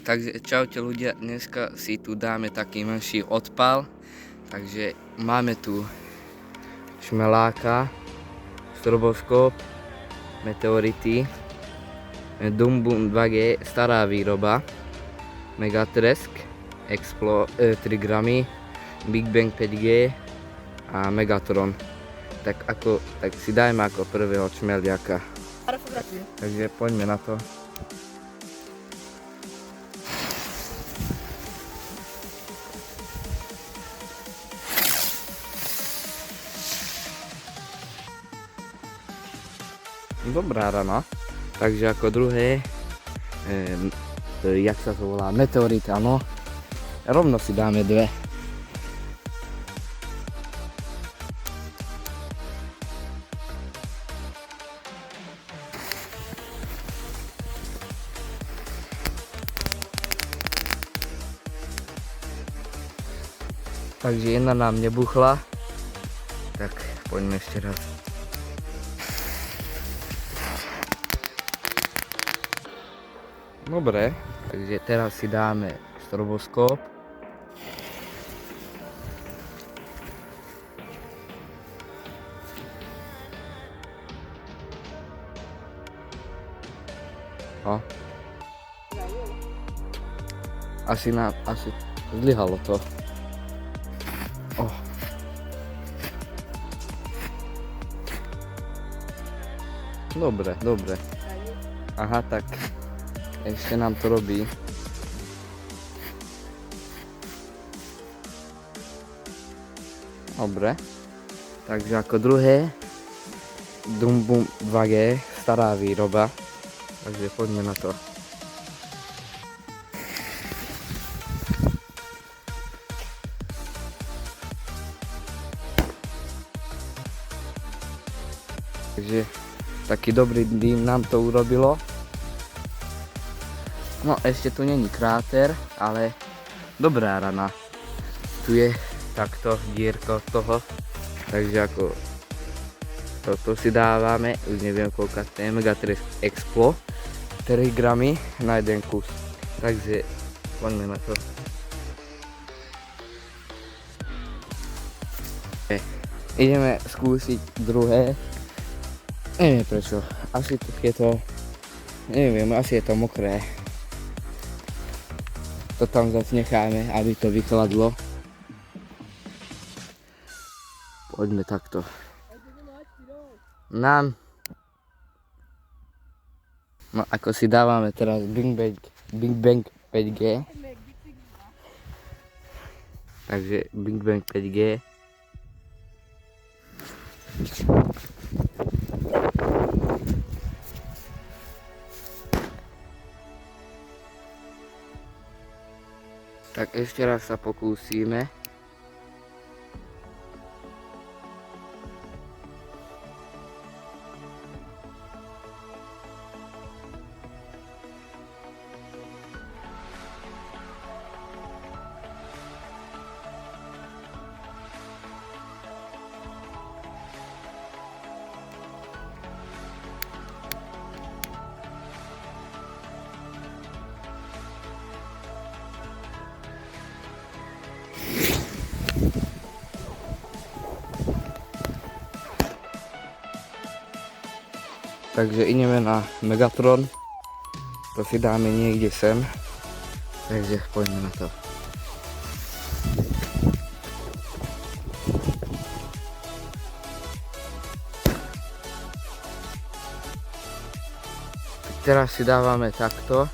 Takže čaute ľudia, dneska si tu dáme taký menší odpal. Takže máme tu šmeláka, stroboskop, meteority, Dumbum 2G, stará výroba, Megatresk, Explo 3 gramy, Big Bang 5G a Megatron. Tak si dajme ako prvého čmeliaka. Takže poďme na to. Dobrá rana. Takže ako druhé, jak sa to volá, meteorit, áno. Rovno si dáme dve. Takže jedna nám nebuchla, tak poďme ešte raz. Dobre, takže teraz si dáme stroboskop. Asi zlyhalo to. Dobre. Aha, tak ešte nám to robí. Dobre. Takže ako druhé, Dumbum 2G, stará výroba. Takže poďme na to. Takže taký dobrý dým nám to urobilo. No ešte tu není kráter, ale dobrá rana. Tu je takto dierka od toho. Takže ako toto si dávame, už neviem koľka to je, Megatresk Explo 3 gramy na jeden kus. Takže poďme na to. Ideme skúsiť druhé. Neviem prečo, asi je to, neviem, asi je to mokré. To tam zase necháme, aby to vychladlo. Poďme takto. No ako si dávame teraz Big Bang 5G. Takže Big Bang 5G. Tak ešte raz sa pokúsime. Takže ideme na Megatron. To si dáme niekde sem. Takže poďme na to. Teraz si dávame takto.